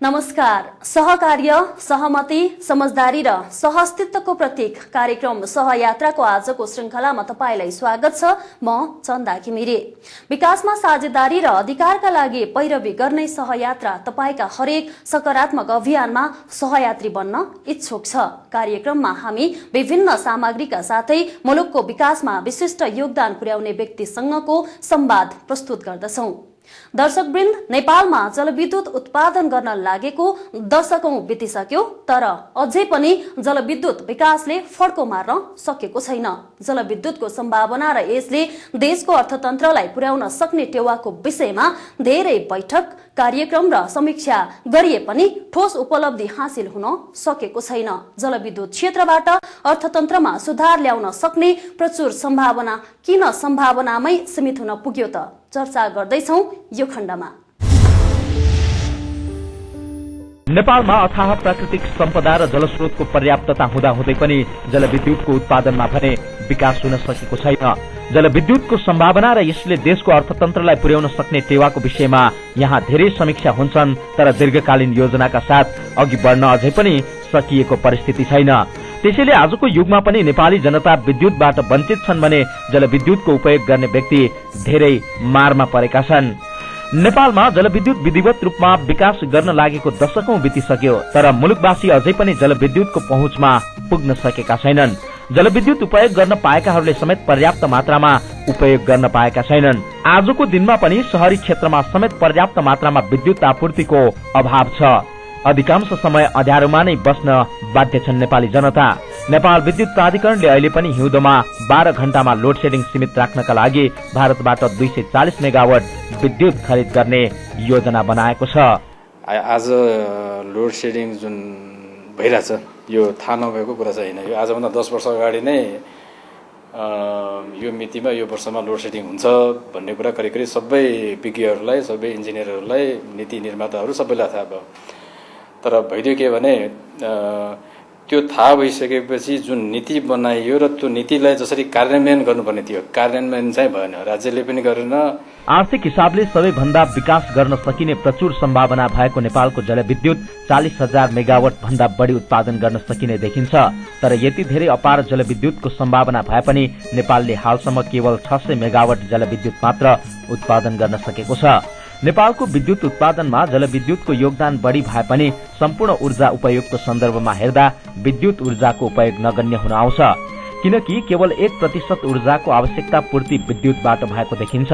नमस्कार। सहकार्य, सहमति, समझदारी र सहअस्तित्वको प्रतीक कार्यक्रम सहयात्राको आजको श्रृंखलामा तपाईलाई स्वागत छ। म चन्दा घिमिरे। विकासमा साझेदारी र अधिकारका लागि पैरवी गर्ने सहयात्रा तपाईका हरेक सकारात्मक अभियानमा सहयात्री बन्न इच्छुक छ। कार्यक्रममा हामी विभिन्न सामग्रीका साथै मुलुकको विकासमा विशिष्ट योगदान पुर्याउने व्यक्तिसँगको संवाद प्रस्तुत गर्दछौं। दर्शकवृन्द, नेपालमा जलविद्युत उत्पादन गर्न लागेको दशकौं बितिसक्यो, तर अझै पनि जलविद्युत विकासले फड्को मार्न सकेको छैन। जलविद्युतको सम्भावना र यसले देशको अर्थतन्त्रलाई पुर्याउन सक्ने टेवाको विषयमा धेरै बैठक, कार्यक्रम र समीक्षा गरिए पनि ठोस उपलब्धि हासिल हुन सकेको छैन। जलविद्युत क्षेत्रबाट अर्थतन्त्रमा सुधार ल्याउन सक्ने प्रचुर सम्भावना किन सम्भावनामै सीमित हुन पुग्यो त? चर्चा गर्दैछौं यो खण्डमा। नेपालमा अथाह प्राकृतिक सम्पदा र जलस्रोतको पर्याप्तता हुँदाहुँदै पनि जलविद्युतको उत्पादनमा भने विकास हुन सकेको छैन। जलविद्युतको सम्भावना र यसले देशको अर्थतन्त्रलाई पुर्याउन सक्ने टेवाको विषयमा यहाँ धेरै समीक्षा हुन्छन्, तर दीर्घकालीन योजनाका साथ अघि बढ्न अझै पनि सकिएको परिस्थिति छैन। त्यसैले आजको युगमा पनि नेपाली जनता विद्युतबाट वञ्चित छन् भने जलविद्युतको उपयोग गर्ने व्यक्ति धेरै मारमा परेका छन्। नेपालमा जलविद्युत विधिवत रूपमा विकास गर्न लागेको दशकौं बितिसक्यो, तर मुलुकवासी अझै पनि जलविद्युतको पहुँचमा पुग्न सकेका छैनन्। जलविद्युत उपयोग गर्न पाएकाहरूले समेत पर्याप्त मात्रामा उपयोग गर्न पाएका छैनन्। आजको दिनमा पनि शहरी क्षेत्रमा समेत पर्याप्त मात्रामा विद्युत आपूर्तिको अभाव छ। अधिकांश समय अँध्यारोमा नै बस्न बाध्य छन् नेपाली जनता। नेपाल विद्युत प्राधिकरणले अहिले पनि हिउँदोमा 12 घण्टामा लोड सेडिङ सीमित राख्नका लागि भारतबाट 240 मेगावाट विद्युत खरिद गर्ने योजना बनाएको छ। आज लोड सेडिङ जुन भइरहेछ यो थाहा नभएको कुरा चाहिँ होइन। यो आजभन्दा 10 वर्ष अगाडि नै यो मितिमा यो वर्षमा लोड सेडिङ हुन्छ भन्ने कुरा करिब करिब सबै विज्ञहरूलाई, सबै इन्जिनियरहरूलाई, नीति निर्माताहरू सबैलाई थाहा भयो। तर भइदियो के भने त्यो थाहा भइसकेपछि जुन नीति बनाइयो र त्यो नीतिलाई जसरी कार्यान्वयन गर्नुपर्ने थियो, कार्यान्वयन चाहिँ भएन, राज्यले पनि गरेन। आर्थिक हिसाबले सबैभन्दा विकास गर्न सकिने प्रचुर सम्भावना भएको नेपालको जलविद्युत 40,000 मेगावाट भन्दा बढी उत्पादन गर्न सकिने देखिन्छ। तर यति धेरै अपार जलविद्युतको सम्भावना भए पनि नेपालले हालसम्म केवल 600 मेगावाट जलविद्युत मात्र उत्पादन गर्न सकेको छ। नेपालको विद्युत उत्पादनमा जलविद्युतको योगदान बढी भए पनि सम्पूर्ण ऊर्जा उपयोगको सन्दर्भमा हेर्दा विद्युत ऊर्जाको उपयोग नगण्य हुन आउँछ, किनकि केवल 1% ऊर्जाको आवश्यकता पूर्ति विद्युतबाट भएको देखिन्छ।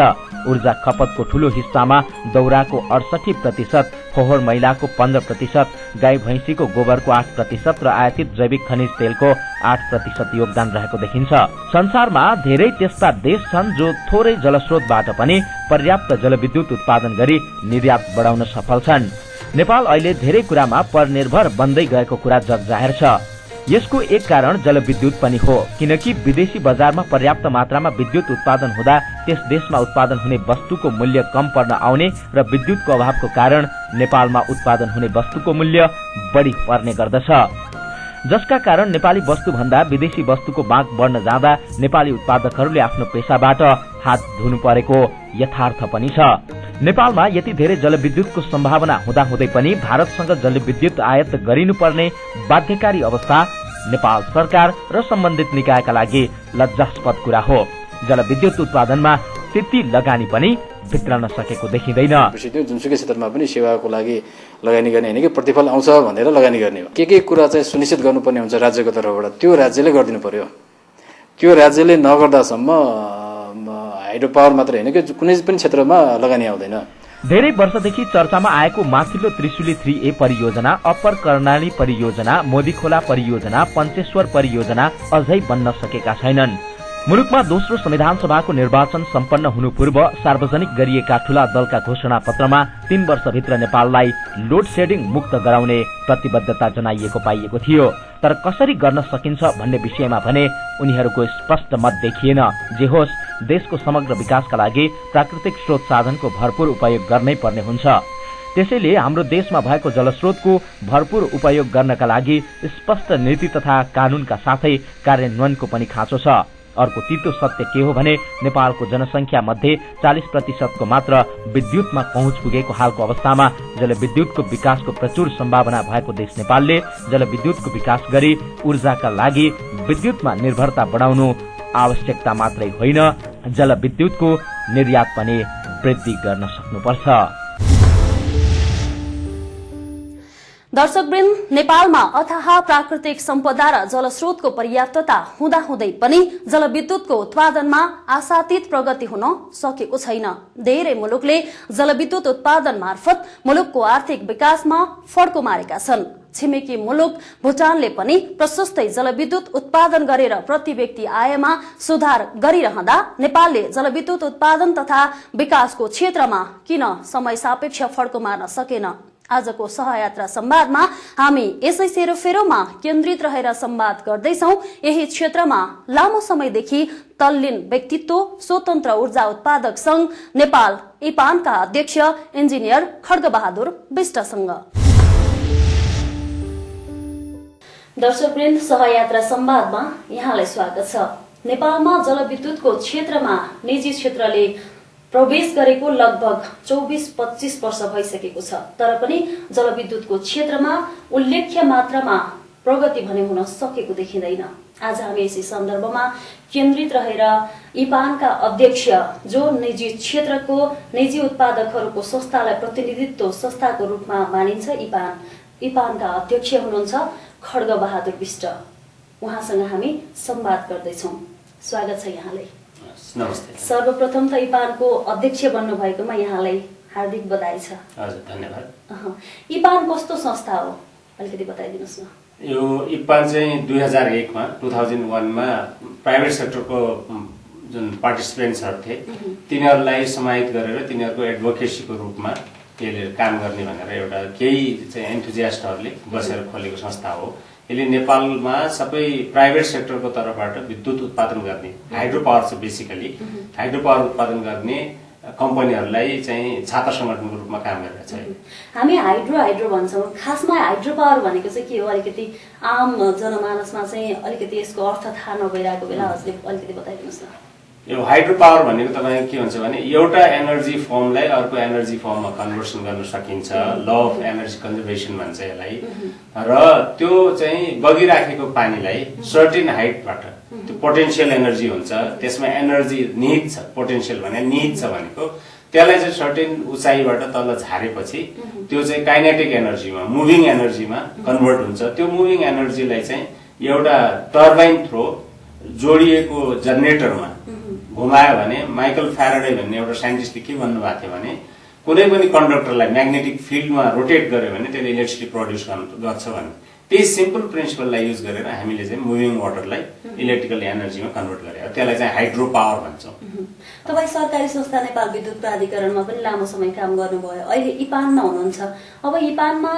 ऊर्जा खपतको ठूलो हिस्सामा दाउराको 68%, फोहोर मैलाको 15%, गाई भैंसीको गोबरको 8% र आयातित जैविक खनिज तेलको 8% योगदान रहेको देखिन्छ। संसारमा धेरै त्यस्ता देश छन् जो थोरै जलस्रोतबाट पनि पर्याप्त जलविद्युत उत्पादन गरी निर्यात बढाउन सफल छन्। नेपाल अहिले धेरै कुरामा परनिर्भर बन्दै गएको कुरा जगजाहेर छ। यसको एक कारण जलविद्युत पनि हो, किनकि विदेशी बजारमा पर्याप्त मात्रामा विद्युत उत्पादन हुँदा त्यस देशमा उत्पादन हुने वस्तुको मूल्य कम पर्न आउने र विद्युतको अभावको कारण नेपालमा उत्पादन हुने वस्तुको मूल्य बढी पर्ने गर्दछ, जसका कारण नेपाली वस्तु भन्दा विदेशी वस्तुको माग बढ्न जाँदा नेपाली उत्पादकहरूले आफ्नो पेसाबाट हात धुनु परेको यथार्थ पनि छ। नेपालमा यति धेरै जलविद्युतको सम्भावना हुँदाहुँदै पनि भारतसँग जलविद्युत आयात गरिनुपर्ने बाध्यकारी अवस्था नेपाल सरकार र सम्बन्धित निकायका लागि लज्जास्पद कुरा हो। जलविद्युत उत्पादनमा त्यति लगानी पनि भित्रन सकेको देखिँदैन। जुनसुकै क्षेत्रमा पनि सेवाको लागि लगानी गर्ने होइन कि प्रतिफल आउँछ भनेर लगानी गर्ने हो। के कुरा चाहिँ सुनिश्चित गर्नुपर्ने हुन्छ राज्यको तर्फबाट, त्यो राज्यले गरिदिनु पर्यो। त्यो राज्यले नगर्दासम्म हाइड्रो पावर मात्र होइन कि कुनै पनि क्षेत्रमा लगानी आउँदैन। धेरै वर्षदेखि चर्चामा आएको माथिल्लो त्रिशुली 3A परियोजना, अप्पर कर्णाली परियोजना, मोदी खोला परियोजना, पञ्चेश्वर परियोजना अझै बन्न सकेका छैनन्। मुलुकमा दोस्रो संविधान सभाको निर्वाचन सम्पन्न हुनु पूर्व सार्वजनिक गरिएका ठूला दलका घोषणा पत्रमा 3 वर्षभित्र नेपाललाई लोड सेडिङ मुक्त गराउने प्रतिबद्धता जनाइएको पाइएको थियो। तर कसरी गर्न सकिन्छ भन्ने विषयमा भने उनीहरूको स्पष्ट मत देखिएन। जे होस्, देशको समग्र विकासका लागि प्राकृतिक स्रोत साधनको भरपूर उपयोग गर्नै पर्ने हुन्छ। त्यसैले हाम्रो देशमा भएको जलस्रोतको भरपूर उपयोग गर्नका लागि स्पष्ट नीति तथा कानूनका साथै कार्यान्वयनको पनि खाँचो छ। अर्को तीतो सत्य के हो भने नेपालको जनसंख्या मध्ये 40% को मात्र विद्युतमा पहुँच पुगेको हालको अवस्थामा जलविद्युतको विकासको प्रचुर सम्भावना भएको देश नेपालले जलविद्युतको विकास गरी ऊर्जाका लागि विद्युतमा निर्भरता बढाउनु आवश्यकता मात्रै होइन, जलविद्युतको निर्यात पनि वृद्धि गर्न सक्नुपर्छ। दर्शकवृन्द, नेपालमा अथाह प्राकृतिक सम्पदा र जलस्रोतको पर्याप्तता हुँदाहुँदै पनि जलविद्युतको उत्पादनमा आशातीत प्रगति हुन सकेको छैन। धेरै मुलुकले जलविद्युत उत्पादन मार्फत मुलुकको आर्थिक विकासमा फड्को मारेका छन्। छिमेकी मुलुक भुटानले पनि प्रशस्तै जलविद्युत उत्पादन गरेर प्रति व्यक्ति आयमा सुधार गरिरहँदा नेपालले जलविद्युत उत्पादन तथा विकासको क्षेत्रमा किन समय सापेक्ष फड्को मार्न सकेन? आजको सहयात्रा संवादमा हामी यसै सेरोफेरोमा केन्द्रित रहेर संवाद गर्दैछौं। यही क्षेत्रमा लामो समयदेखि तल्लीन व्यक्तित्व स्वतन्त्र ऊर्जा उत्पादक संघ नेपाल इपानका अध्यक्ष इन्जिनियर खड्गबहादुर विष्टसँग। दर्शकवृन्द, सहयात्रा संवादमा यहाँलाई स्वागत छ। नेपालमा जलविद्युतको क्षेत्रमा निजी क्षेत्रले प्रवेश गरेको लगभग 24-25 वर्ष भइसकेको छ, तर पनि जलविद्युतको क्षेत्रमा उल्लेख्य मात्रामा प्रगति भने हुन सकेको देखिँदैन। आज हामी यसै सन्दर्भमा केन्द्रित रहेर इपानका अध्यक्ष, जो निजी क्षेत्रको निजी उत्पादकहरूको संस्थालाई प्रतिनिधित्व संस्थाको रूपमा मानिन्छ, इपानका अध्यक्ष हुनुहुन्छ खड्गबहादुर विष्ट, उहाँसँग हामी संवाद गर्दैछौँ। स्वागत छ यहाँलाई। नमस्ते। सर्वप्रथम त इपानको अध्यक्ष बन्नु भएकोमा यहाँलाई हार्दिक बधाई छ। हजुर, धन्यवाद। इपान कस्तो संस्था हो, अलिकति बताइदिनुहोस् न। यो इपान चाहिँ 2001 मा प्राइभेट सेक्टरको जुन पार्टिसिपेन्ट्सहरू थिए तिनीहरूलाई समाहित गरेर तिनीहरूको एडभोकेसीको रूपमा यसले काम गर्ने भनेर एउटा केही चाहिँ एन्थुजियास्टहरूले बसेर खोलेको संस्था हो। यसले नेपालमा सबै प्राइभेट सेक्टरको तर्फबाट विद्युत उत्पादन गर्ने, हाइड्रो पावर चाहिँ बेसिकली हाइड्रो पावर उत्पादन गर्ने कम्पनीहरूलाई चाहिँ छाता संगठनको रूपमा काम गरिरहेको छ। हामी हाइड्रो भन्छौँ, खासमा हाइड्रो पावर भनेको चाहिँ के हो? अलिकति आम जनमानसमा चाहिँ अलिकति यसको अर्थ थाहा नभइरहेको बेला हजुरले अलिकति बताइदिनुहोस् न। यो हाइड्रो पावर भनेको तपाईँ के हुन्छ भने एउटा एनर्जी फर्मलाई अर्को एनर्जी फर्ममा कन्भर्सन गर्न सकिन्छ। ल अफ एनर्जी कन्जर्भेसन भन्छ यसलाई। र त्यो चाहिँ बगिराखेको पानीलाई सर्टेन हाइटबाट त्यो पोटेन्सियल एनर्जी हुन्छ, त्यसमा एनर्जी निहित छ। पोटेन्सियल भने निहित छ भनेको त्यसलाई चाहिँ सर्टेन उचाइबाट तल झारेपछि त्यो चाहिँ काइनेटिक एनर्जीमा, मुभिङ एनर्जीमा कन्भर्ट हुन्छ। त्यो मुभिङ एनर्जीलाई चाहिँ एउटा टर्बाइन थ्रो जोडिएको जेनेरेटरमा घुमायो भने माइकल फ्याराडे भन्ने एउटा साइन्टिस्टले के भन्नुभएको थियो भने कुनै पनि कन्डक्टरलाई म्याग्नेटिक फिल्डमा रोटेट गर्यो भने त्यसले इलेक्ट्रिसिटी प्रड्युस गर्छ भने त्यही सिम्पल प्रिन्सिपललाई युज गरेर हामीले चाहिँ मुभिङ वाटरलाई इलेक्ट्रिकल एनर्जीमा कन्भर्ट गरे। त्यसलाई चाहिँ हाइड्रो पावर भन्छौँ। तपाईँ सरकारी संस्था नेपाल विद्युत प्राधिकरणमा पनि लामो समय काम गर्नुभयो, अहिले इपानमा हुनुहुन्छ। अब इपानमा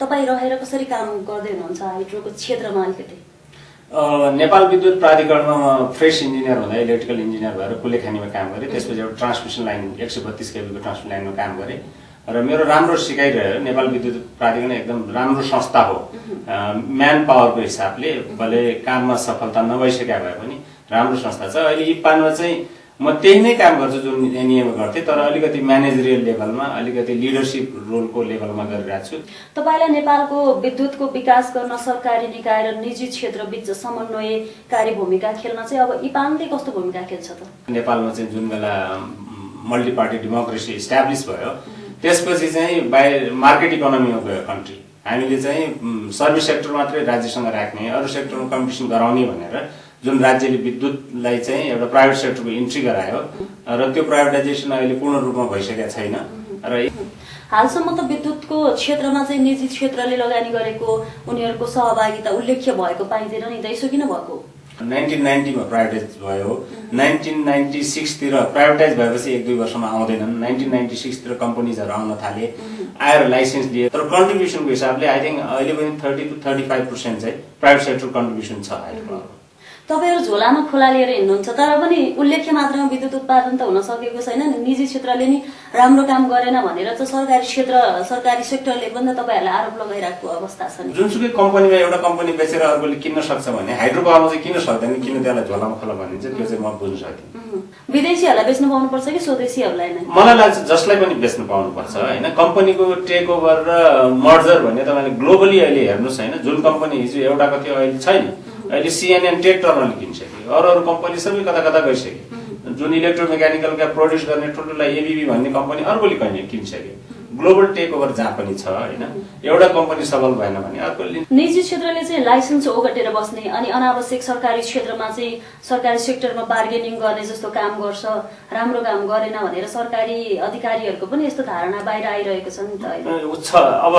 तपाईँ रहेर कसरी काम गर्दै हुनुहुन्छ हाइड्रोको क्षेत्रमा? अलिकति नेपाल विद्युत प्राधिकरणमा म फ्रेस इन्जिनियर हुँदा इलेक्ट्रिकल इन्जिनियर भएर कुलेखानीमा काम गरेँ। त्यसपछि एउटा ट्रान्समिसन लाइन 132 केबीको ट्रान्समिसन लाइनमा काम गरेँ र मेरो राम्रो सिकाइ रह्यो। नेपाल विद्युत प्राधिकरण एकदम राम्रो संस्था हो। म्यान पावरको हिसाबले भले काममा सफलता नभइसकेका भए पनि राम्रो संस्था छ। अहिले इपानमा चाहिँ म त्यही नै काम गर्छु जुन एनइएमा गर्थेँ, तर अलिकति म्यानेजरियल लेभलमा, अलिकति लिडरसिप रोलको लेभलमा गरिरहेको छु। तपाईँलाई नेपालको विद्युतको विकास गर्न सरकारी निकाय र निजी क्षेत्र बीच समन्वयकारी भूमिका खेल्न चाहिँ अब इपानले कस्तो भूमिका खेल्छ त? नेपालमा चाहिँ जुन बेला मल्टी पार्टी डेमोक्रेसी इस्टाब्लिस भयो त्यसपछि चाहिँ बाहिर मार्केट इकोनोमीमा गयो कन्ट्री। हामीले चाहिँ सर्भिस सेक्टर मात्रै राज्यसँग राख्ने, अरू सेक्टरमा कम्पिटिसन गराउने भनेर जुन राज्यले विद्युतलाई चाहिँ एउटा प्राइभेट सेक्टरको इन्ट्री गरायो र त्यो प्राइभेटाइजेसन अहिले पूर्ण रूपमा भइसकेको छैन। र हालसम्म त विद्युतको क्षेत्रमा चाहिँ निजी क्षेत्रले लगानी गरेको उनीहरूको सहभागिता उल्लेख्य भएको पाइँदैन नि त, यसो किन भएको? 1990 मा प्राइभेटाइज भयो। 1996 तिर प्राइभेटाइज भएपछि 1-2 वर्षमा आउँदैनन्। 1996 तिर कम्पनीजहरू आउन थाले, आएर लाइसेन्स लिए। तर कन्ट्रिब्युसनको हिसाबले आई थिंक अहिले पनि 30 to 35% चाहिँ प्राइभेट सेक्टर कन्ट्रिब्युसन छ हाइड्रोपावरमा। तपाईहरु झोलामा खोला लिएर हिँड्नुहुन्छ तर पनि उल्लेख्य मात्रामा विद्युत उत्पादन त हुन सकेको छैन नि। निजी क्षेत्रले नि राम्रो काम गरेन भनेर चाहिँ सरकारी सेक्टरले पनि त तपाईहरुलाई आरोप लगाइरहेको अवस्था छ नि। जुनसुकै कम्पनीमा एउटा कम्पनी बेचेर अर्कोले किन्न सक्छ भने हाइड्रो पावरमा चाहिँ किन्न सक्दैन, किन त्यसलाई झोलामा खोला भनिन्छ, त्यो चाहिँ म बुझ्न सक्दिनँ। विदेशीहरूलाई बेच्नु पाउनुपर्छ कि स्वदेशीहरूलाई नै? मलाई लाग्छ जसलाई पनि बेच्न पाउनुपर्छ हैन। कम्पनीको टेक ओभर र मर्जर भन्ने तपाईले ग्लोबली अहिले हेर्नुस् हैन, जुन कम्पनी हिजो एउटाको थियो अहिले छैन, अहिले CNN टेक टर्नले किनिसक्यो, अरू कम्पनी सबै कता कता गइसक्यो। जुन इलेक्ट्रोमेकानिकलका प्रोड्युस गर्ने ठुल्ठुला एबीबी भन्ने कम्पनी अर्कोले किनिसक्यो। ग्लोबल टेक ओभर जहाँ पनि छ हैन, एउटा कम्पनी सबल भएन भने अर्कोले। निजी क्षेत्रले चाहिँ लाइसेन्स ओगटेर बस्ने अनि अनावश्यक सरकारी क्षेत्रमा चाहिँ सरकारी सेक्टरमा बार्गेनिङ गर्ने जस्तो काम गर्छ, राम्रो काम गरेन भनेर सरकारी अधिकारीहरूको पनि यस्तो धारणा बाहिर आइरहेको छ नि त अहिले। अब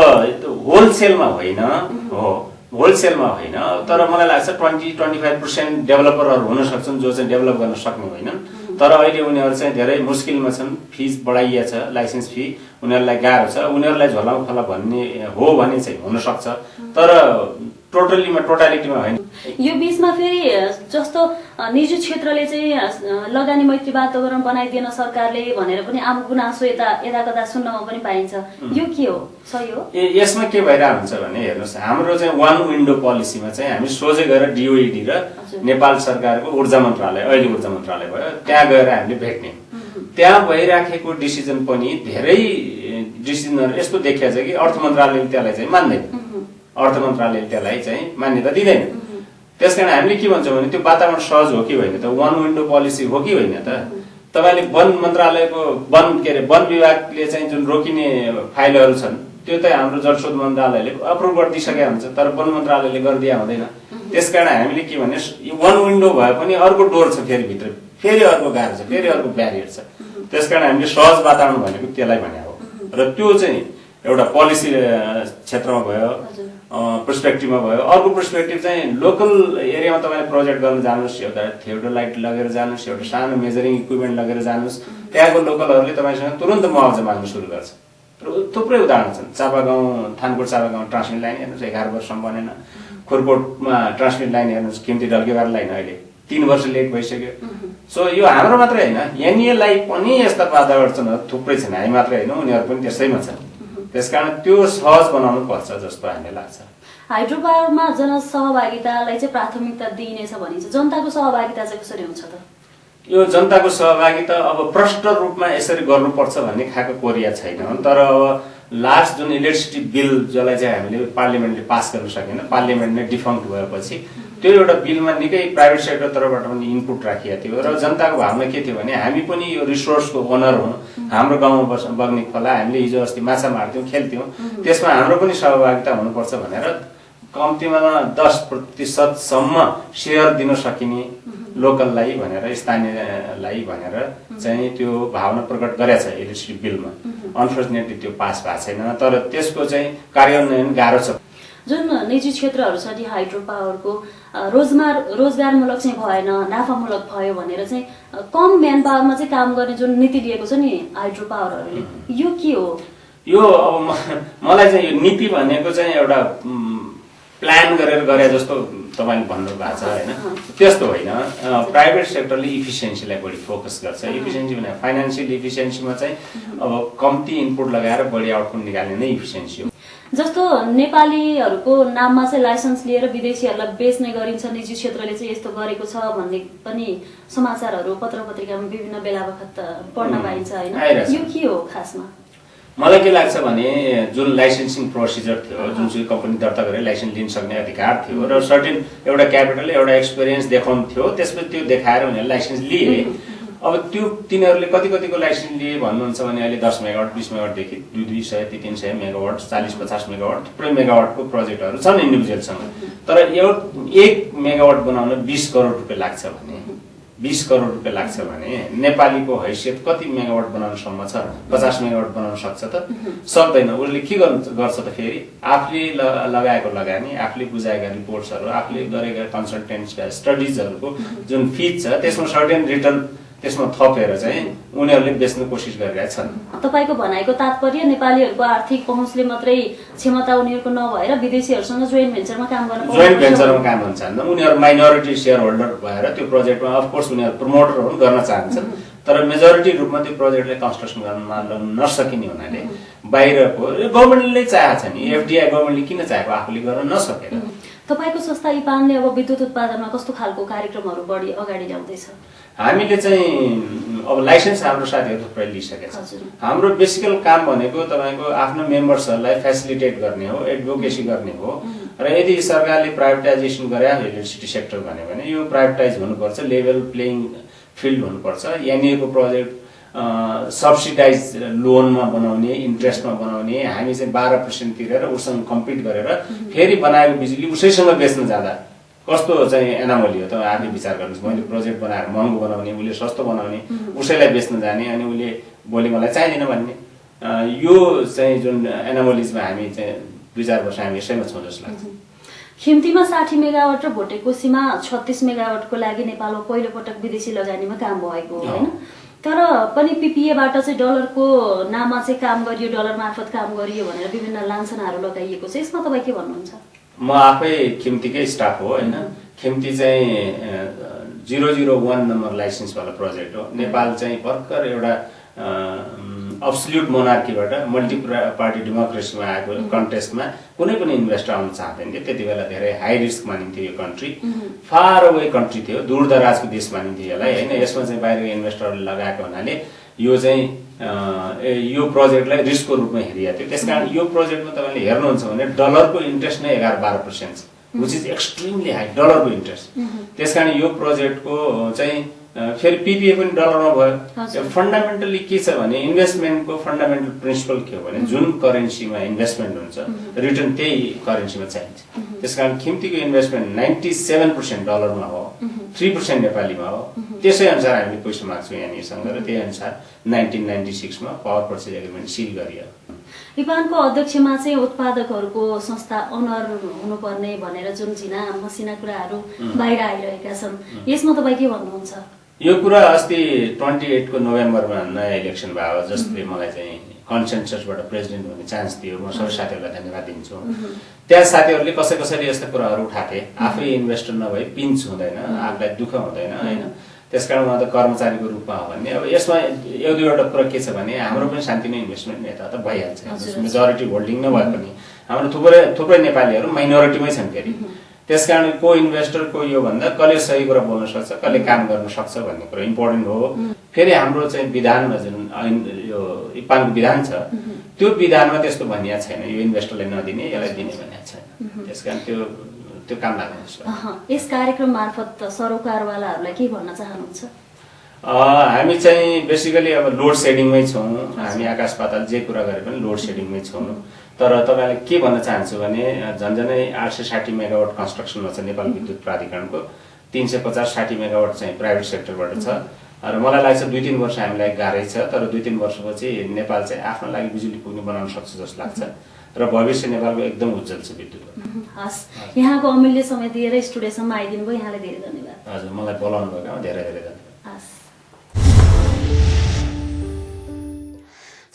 होलसेलमा होइन, हो होलसेलमा होइन, तर मलाई लाग्छ 20-25% डेभलपरहरू हुन सक्छन् जो चाहिँ डेभलप गर्न सक्ने होइनन्। तर अहिले उनीहरू चाहिँ धेरै मुस्किलमा छन्, फिस बढाइएको छ, लाइसेन्स फी उनीहरूलाई गाह्रो छ। उनीहरूलाई झोलामा खोला भन्ने हो भने चाहिँ हुन सक्छ, तर टोटालिटीमा होइन। यो बीचमा फेरि जस्तो निजी क्षेत्रले चाहिँ लगानी मैत्री वातावरण बनाइदिएन सरकारले भनेर पनि आम गुनासो यता कता सुन्नमा पनि पाइन्छ। यो के हो, सही हो? यसमा के भइरहेको हुन्छ भने हेर्नुहोस्, हाम्रो चाहिँ वान विन्डो पोलिसीमा चाहिँ हामी सोझै गएर डिओइडी र नेपाल सरकारको ऊर्जा मन्त्रालय, अहिले ऊर्जा मन्त्रालय भयो, त्यहाँ गएर हामीले भेट्ने। त्यहाँ भइराखेको डिसिजन पनि धेरै डिसिजनहरू यस्तो देखिया छ कि अर्थ मन्त्रालयले त्यसलाई चाहिँ मान्दैन, अर्थ मन्त्रालयले त्यसलाई चाहिँ मान्यता दिँदैन। त्यसकारण हामीले के भन्छौँ भने त्यो वातावरण सहज हो कि होइन त, वान विन्डो पोलिसी हो कि होइन त। तपाईँले वन मन्त्रालयको वन विभागले चाहिँ जुन रोकिने फाइलहरू छन् त्यो त हाम्रो जलस्रोत मन्त्रालयले अप्रुभ गरिदिइसकेका हुन्छ, तर वन मन्त्रालयले गरिदिया हुँदैन। त्यसकारण हामीले के भने वान विन्डो भए पनि अर्को डोर छ, फेरि भित्र फेरि अर्को गाह्रो छ, फेरि अर्को ब्यारियर छ। त्यसकारण हामीले सहज वातावरण भनेको त्यसलाई भने हो। र त्यो चाहिँ एउटा पोलिसी क्षेत्रमा भयो, पर्सपेक्टिभमा भयो। अर्को पर्सपेक्टिभ चाहिँ लोकल एरियामा तपाईँले प्रोजेक्ट गर्न जानुहोस्, एउटा थियोडोलाइट लगेर जानुहोस्, एउटा सानो मेजरिङ इक्विपमेन्ट लगेर जानुहोस्, त्यहाँको लोकलहरूले तपाईँसँग तुरन्त मुआवजा माग्न सुरु गर्छ। थुप्रै उदाहरण छन्। थानकोट चापागाउँ ट्रान्समिट लाइन हेर्नुहोस्, 11 वर्षसम्म बनेन। खुरकोटमा ट्रान्समिट लाइन हेर्नुहोस्, खिम्ती ढल्केवार लाइन अहिले 3 वर्ष लेट भइसक्यो। सो यो हाम्रो मात्रै होइन, एनईएलाई पनि यस्ता बाधा अडचनहरू थुप्रै छन्, हामी मात्रै होइन, उनीहरू पनि त्यसैमा छन्। त्यसकारण त्यो सहज बनाउनु पर्छ जस्तो हामीलाई लाग्छ। हाइड्रो पावरमा जनसहभागितालाई चाहिँ प्राथमिकता दिइनेछ भनिन्छ, जनताको सहभागिता चाहिँ कसरी हुन्छ त? यो जनताको सहभागिता अब प्रष्ट रूपमा यसरी गर्नुपर्छ भन्ने खालको कोरिया छैन। तर अब लास्ट जुन इलेक्ट्रिसिटी बिल जसलाई चाहिँ हामीले पार्लियामेन्टले पास गर्न सकेन, पार्लियामेन्ट नै डिफङ्क्ट भएपछि त्यो एउटा बिलमा निकै प्राइभेट सेक्टर तर्फबाट पनि इनपुट राखिएको थियो। र जनताको भावना के थियो भने हामी पनि यो रिसोर्सको ओनर हौँ, हाम्रो गाउँमा बग्ने खोला, हामीले हिजो अस्ति माछा मार्थ्यौँ, खेल्थ्यौँ, त्यसमा हाम्रो पनि सहभागिता हुनुपर्छ भनेर कम्तीमा 10% सेयर दिन सकिने लोकललाई भनेर, स्थानीयलाई भनेर चाहिँ त्यो भावना प्रकट गरेछ इलेक्ट्रिसिटी बिलमा। अनफर्चुनेटली त्यो पास भएको छैन, तर त्यसको चाहिँ कार्यान्वयन गाह्रो छ। जुन निजी क्षेत्रहरू छ नि हाइड्रो पावरको रोजगारमूलक चाहिँ भएन, नाफामूलक भयो भनेर चाहिँ कम म्यान पावरमा चाहिँ काम गर्ने जुन नीति लिएको छ नि हाइड्रो पावरहरूले, यो के हो? यो अब मलाई चाहिँ यो नीति भनेको चाहिँ एउटा प्लान गरेर गरे जस्तो तपाईँले भन्नु भएको छ होइन, त्यस्तो होइन। प्राइभेट सेक्टरले इफिसियन्सीलाई बढी फोकस गर्छ। इफिसियन्सी भने फाइनेन्सियल इफिसियन्सीमा चाहिँ अब कम्ती इनपुट लगाएर बढी आउटपुट निकाल्ने नै इफिसियन्सी हो। जस्तो नेपालीहरूको नाममा चाहिँ लाइसेन्स लिएर विदेशीहरूलाई बेच्ने गरिन्छ, निजी क्षेत्रले चाहिँ यस्तो गरेको छ भन्ने पनि समाचारहरू पत्र पत्रिकामा विभिन्न बेला बखत पढ्न पाइन्छ होइन, यो के हो खासमा? मलाई के लाग्छ भने जुन लाइसेन्सिङ प्रोसिजर थियो, जुनसुकै कम्पनी दर्ता गरेर लाइसेन्स लिन सक्ने अधिकार थियो र सर्टेन एउटा क्यापिटल, एउटा एक्सपिरियन्स देखाउनु थियो, त्यसपछि त्यो देखाएर उनीहरूले लाइसेन्स लिए। अब त्यो तिनीहरूले कतिको लाइसेन्स लिए भन्नुहुन्छ भने अहिले 10 मेगावाट, 20 मेगावाटदेखि 200, 300 मेगावाट, 40-50 मेगावाट थुप्रै मेगावाटको प्रोजेक्टहरू छन् इन्डिभिजुअलसँग। तर 1 मेगावाट बनाउन 20 करोड रुपियाँ लाग्छ भने 20 करोड रुपियाँ लाग्छ भने नेपालीको हैसियत कति मेगावाट बनाउनसम्म छ? 50 मेगावाट बनाउन सक्छ त? सक्दैन। उसले के गर्छ त फेरि आफूले लगाएको लगानी, आफूले बुझाएका रिपोर्ट्सहरू, आफूले गरेका कन्सल्टेन्ट्सका स्टडिजहरूको जुन फिज छ त्यसमा सर्टेन रिटर्न त्यसमा थपेर चाहिँ उनीहरूले बेच्न कोसिस गरिरहेका छन्। तपाईको भनाइको तात्पर्य नेपालीहरूको आर्थिक पहुँचले मात्रै क्षमता उनीहरूको नभएर विदेशीहरूसँग जोइन्ट भेन्चरमा काम गर्न जोइन्ट भेन्चरमा काम गर्न चाहन्न, उनीहरू माइनोरिटी सेयर होल्डर भएर त्यो प्रोजेक्टमा अफकोर्स उनीहरू प्रमोटर पनि गर्न चाहन्छन्, तर मेजोरिटी रूपमा त्यो प्रोजेक्टलाई कन्स्ट्रक्सन गर्न नसकिने हुनाले बाहिरको गभर्मेन्टले चाहेको छ नि, एफडिआई गभर्मेन्टले किन चाहेको आफूले गर्न नसकेर। तपाईको संस्था इपानले अब विद्युत उत्पादनमा कस्तो खालको कार्यक्रमहरू बढी अगाडि ल्याउँदैछ? हामीले चाहिँ अब लाइसेन्स हाम्रो साथीहरू थुप्रै लिइसकेका छन्। हाम्रो बेसिकल काम भनेको तपाईँको आफ्नो मेम्बर्सहरूलाई फेसिलिटेट गर्ने हो, एडभोकेसी गर्ने हो, र यदि सरकारले प्राइभेटाइजेसन गरे इलेक्ट्रिसिटी सेक्टर भने यो प्राइभेटाइज हुनुपर्छ, लेभल प्लेइङ फिल्ड हुनुपर्छ। यहाँनिरको प्रोजेक्ट सब्सिडाइज लोनमा बनाउने, इन्ट्रेस्टमा बनाउने, हामी चाहिँ 12% तिरेर उसँग कम्पिट गरेर फेरि बनाएको बिजुली उसैसँग बेच्न जाँदा कस्तो चाहिँ एनामोली हो त आफै विचार गर्नुहोस्। मैले प्रोजेक्ट बनाएर महँगो बनाउने, उसले सस्तो बनाउने, उसैलाई बेच्न जाने, अनि उसले भोलि मलाई चाहिँदैन भन्ने, यो चाहिँ जुन एनामोलिजमा हामी चाहिँ 2-4 वर्ष हामी यसैमा छौँ जस्तो लाग्छ। खिम्तीमा 60 मेगावाट र भोटेकोसीमा 36 मेगावाटको लागि नेपालमा पहिलो पटक विदेशी लगानीमा काम भएको हो हैन? तर पनि पीपीएबाट चाहिँ डलरको नाममा चाहिँ काम गरियो, डलर मार्फत काम गरियो भनेर विभिन्न लान्छनाहरू लगाइएको छ। यसमा तपाईँ के भन्नुहुन्छ? म आफै खिम्तीकै स्टाफ हो हैन। खिम्ती चाहिँ 001 नम्बर लाइसेन्सवाला प्रोजेक्ट हो। नेपाल चाहिँ भर्खर एउटा अब्सोल्युट मोनार्कीबाट मल्टी पार्टी डेमोक्रेसीमा आएको कन्टेस्टमा कुनै पनि इन्भेस्टर आउन चाहँदैन थियो। त्यति बेला धेरै हाई रिस्क मानिन्थ्यो यो कन्ट्री, फार अवे कन्ट्री थियो, दूरदराजको देश मानिन्थ्यो यसलाई हैन। यसमा चाहिँ बाहिरको इन्भेस्टरले लगाएको हुनाले यो चाहिँ यो प्रोजेक्टलाई रिस्कको रूपमा हेरिएको थियो। त्यसकारण यो प्रोजेक्टमा तपाईँले हेर्नुहुन्छ भने डलरको इन्ट्रेस्ट नै 11-12% छ, विच इज एक्सट्रिमली हाई डलरको इन्ट्रेस्ट। त्यसकारण यो प्रोजेक्टको चाहिँ फेरि पीपीए पनि डलरमा भयो। फन्डामेन्टली के छ भने इन्भेस्टमेन्टको फन्डामेन्टल प्रिन्सिपल के हो भने जुन करेन्सीमा इन्भेस्टमेन्ट हुन्छ रिटर्न त्यही करेन्सीमा चाहिन्छ। त्यसकारण खिम्तीको इन्भेस्टमेन्ट 97% डलरमा हो, 3% नेपालीमा हो। त्यसै अनुसार हामीले पैसा माग्छौँ यहाँनिरसँग र त्यही अनुसार 1996 मा पावर पर्चेज एग्रिमेन्ट सिल गरियो। इपानको अध्यक्षमा चाहिँ उत्पादकहरूको संस्था अनर हुनुपर्ने भनेर जुन झिना मसिना कुराहरू बाहिर आइरहेका छन्, यसमा तपाईँ के भन्नुहुन्छ? यो कुरा अस्ति 28 को नोभेम्बरमा नयाँ इलेक्सन भयो, जसले मलाई चाहिँ कन्सेन्ससबाट प्रेसिडेन्ट हुने चान्स दियो। म सबै साथीहरूलाई धन्यवाद दिन्छु। त्यहाँ साथीहरूले कसरी यस्ता कुराहरू उठाथे, आफै इन्भेस्टर नभए पिन्च हुँदैन, आफूलाई दुःख हुँदैन हैन। त्यसकारण उहाँ त कर्मचारीको रूपमा हो भन्ने। अब यसमा एक दुईवटा कुरा के छ भने हाम्रो पनि शान्तिमय इन्भेस्टमेन्ट यता त भइहाल्छ। मेजोरिटी होल्डिङ नभए पनि हाम्रो थुप्रै नेपालीहरू माइनोरिटीमै छन् फेरि। त्यसकारण को इन्भेस्टर को यो भन्दा कसले सही कुरा बोल्न सक्छ, कसले काम गर्न सक्छ भन्ने कुरा इम्पोर्टेन्ट हो। फेरि हाम्रो चाहिँ विधानमा जुन यो इपानको विधान छ त्यो विधानमा त्यस्तो भनिएको छैन यो इन्भेस्टरलाई नदिने, यसलाई दिने भनिएको छैन। त्यसकारण त्यो काम लाग्दैन। यस कार्यक्रम मार्फत सरोकारवालाहरूलाई के भन्न चाहनुहुन्छ? हामी चाहिँ बेसिकली अब लोड सेडिङमै छौँ। हामी आकाश पाताल जे कुरा गरे पनि लोड सेडिङमै छौँ। तर तपाईँले के भन्न चाहन्छु भने झन्झनै 860 मेगावाट कन्स्ट्रक्सनमा छ नेपाल विद्युत प्राधिकरणको, 350-60 मेगावाट चाहिँ प्राइभेट सेक्टरबाट छ। र मलाई लाग्छ 2-3 वर्ष हामीलाई गाह्रै छ, तर 2-3 वर्षपछि नेपाल चाहिँ आफ्नो लागि बिजुली पुग्ने बनाउन सक्छ जस्तो लाग्छ र भविष्य नेपालको एकदम उज्जवल छ विद्युत। हस्, यहाँको अमूल्य समय दिएर स्टुडियोसम्म आइदिनु भयो, यहाँलाई धेरै धन्यवाद। हजुर, मलाई बोलाउनु भएकोमा धेरै धेरै धन्यवाद।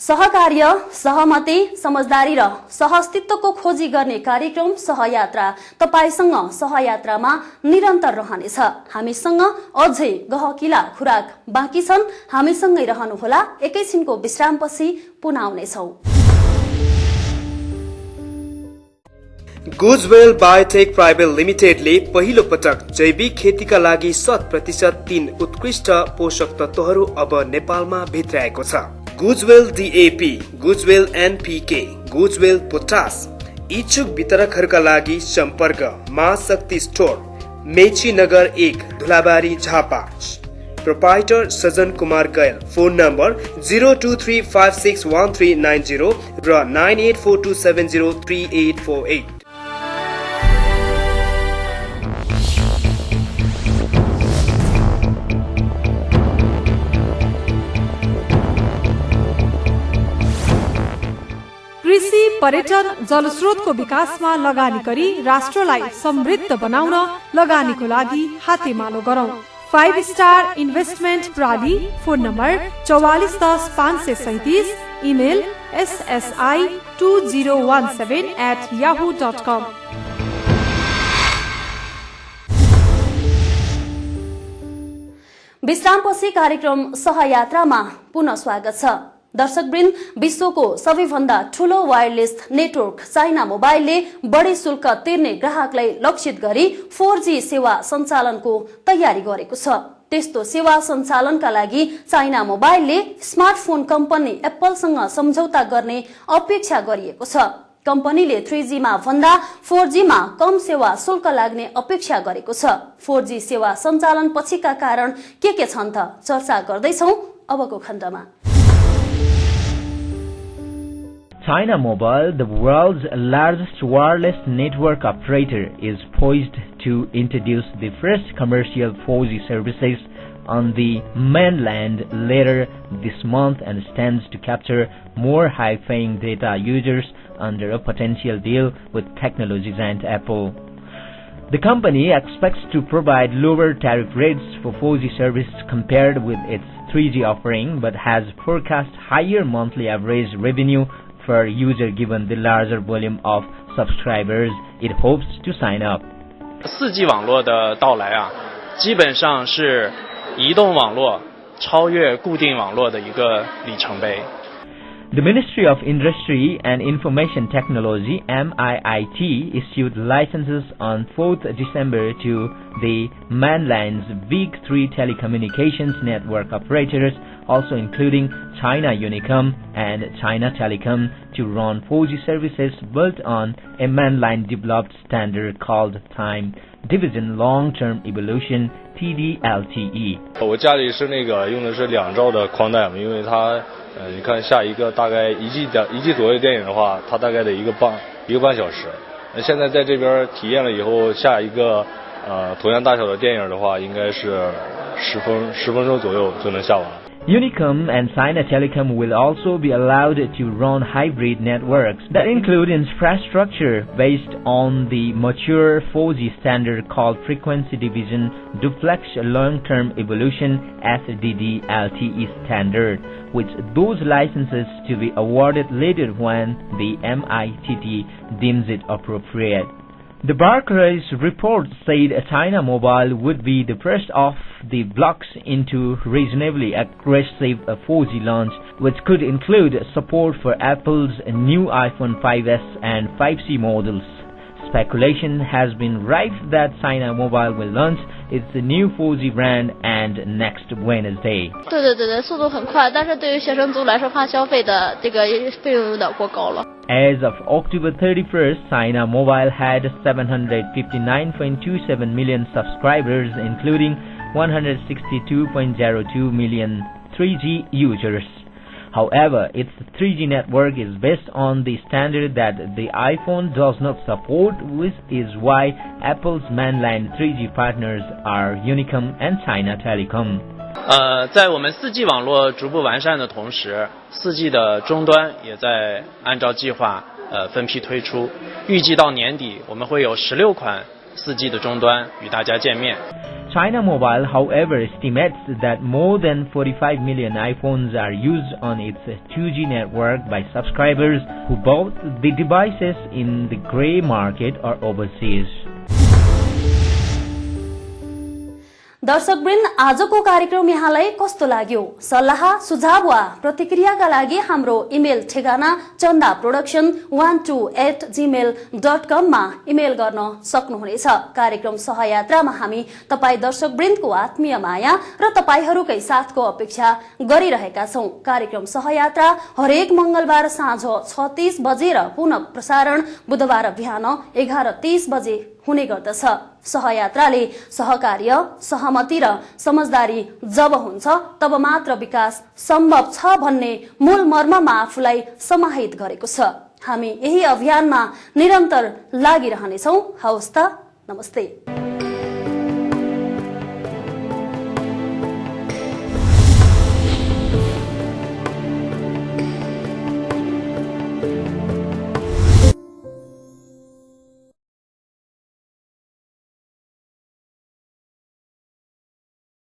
सहकार्य, सहमति, समझदारी र सहअस्तित्वको खोजी गर्ने कार्यक्रम सहयात्रा तपाईसँग सहयात्रामा निरन्तर रहनेछ। हामीसँग अझै गहकिला खुराक बाँकी छन्। हामीसँगै रहनुहोला। एकैछिनको विश्रामपछि पुनः आउनेछौँ। गुजवेल बायोटेक प्राइवेट लिमिटेडले पहिलो पटक जैविक खेतीका लागि 100% 3 उत्कृष्ट पोषक तत्वहरू अब नेपालमा भित्राएको छ। गुजवेल डीएपी, गुजवेल एनपीके, गुजवेल पोटास। इच्छुक वितरकहरूका लागि सम्पर्क महाशक्ति स्टोर, मेची नगर 1, धुलाबारी, झापा। प्रोप्राइटर सजन कुमार गैल। फोन नम्बर 0235613990 र 9842703848। कृषि, पर्यटन, जलस्रोतको विकासमा लगानी गरी राष्ट्रलाई समृद्ध बनाउन लगानीको लागि हातेमालो गरौं। 5 स्टार इन्भेस्टमेन्ट प्राली, फोन नम्बर 4410 इमेल ssi2017@yahoo.com। विश्रामपछि कार्यक्रम सहयात्रामा पुनः स्वागत छ। दर्शकवृन्द, विश्वको सबैभन्दा ठूलो वायरलेस नेटवर्क चाइना मोबाइलले बढी शुल्क तिर्ने ग्राहकलाई लक्षित गरी 4G सेवा सञ्चालनको तयारी गरेको छ। त्यस्तो सेवा सञ्चालनका लागि चाइना मोबाइलले स्मार्टफोन कम्पनी एप्पलसँग सम्झौता गर्ने अपेक्षा गरिएको छ। कम्पनीले 3G मा भन्दा 4G मा कम सेवा शुल्क लाग्ने अपेक्षा गरेको छ। 4G सेवा सञ्चालन पछिका कारण के छन् त चर्चा गर्दैछौं अबको खण्डमा। China Mobile, the world's largest wireless network operator, is poised to introduce the first commercial 4G services on the mainland later this month and stands to capture more high-paying data users under a potential deal with technology giant Apple. The company expects to provide lower tariff rates for 4G service compared with its 3G offering, but has forecast higher monthly average revenue for user given the larger volume of subscribers it hopes to sign up. 4G 网络的到来啊，基本上是移动网络超越固定网络的一个里程碑。The Ministry of Industry and Information Technology (MIIT) issued licenses on 4th December to the mainland's big three telecommunications network operators, also including China Unicom and China Telecom, to run 4G services built on a mainland developed standard called Time Division Long-Term Evolution (TDLTE). 我家里是用的是2兆的宽带嘛，因为它你看下一个大概一季左右的电影的话，它大概得一个半小时。现在在这边体验了以后，下一个同样大小的电影的话，应该是10分钟左右就能下完。Unicom and China Telecom will also be allowed to run hybrid networks that include infrastructure based on the mature 4G standard called Frequency Division Duplex Long-Term Evolution (SDD-LTE) standard, with those licenses to be awarded later when the MITT deems it appropriate. The Barclays report said China Mobile would be the first of the blocks into reasonably aggressive 4G launch, which could include support for Apple's new iPhone 5S and 5C models. Speculation has been rife that China Mobile will launch its new 4G brand and next Wednesday. 对，速度很快，但是对于学生族来说，怕消费的这个费用有点过高了。 As of October 31st, China Mobile had 759.27 million subscribers, including 162.02 million 3G users. However, its 3G network is based on the standard that the iPhone does not support, which is why Apple's mainland 3G partners are Unicom and China Telecom. 在我们 4G 网络逐步完善的同时 ，4G 的终端也在按照计划分批推出，预计到年底我们会有16款 4G 的终端与大家见面。 China Mobile, however, estimates that more than 45 million iPhones are used on its 2G network by subscribers who bought the devices in the grey market or overseas. दर्शकवृन्द, आजको कार्यक्रम यहाँलाई कस्तो लाग्यो? सल्लाह, सुझाव वा प्रतिक्रियाका लागि हाम्रो इमेल ठेगाना chandaproduction128@gmail.com मा इमेल गर्न सक्नुहुनेछ। कार्यक्रम सहयात्रामा हामी तपाई दर्शकवृन्दको आत्मीय माया र तपाईहरूकै साथको अपेक्षा गरिरहेका छौं। कार्यक्रम सहयात्रा हरेक मंगलबार साँझ 6:30 बजे र पुनः प्रसारण बुधबार बिहान 11:30 बजे हुने गर्दछ। सहयात्राले सहकार्य, सहमति र समझदारी जब हुन्छ तब मात्र विकास सम्भव छ भन्ने मूल मर्ममा आफूलाई समाहित गरेको छ। हामी यही अभियानमा निरन्तर लागिरहनेछौं। हवस् त, नमस्ते।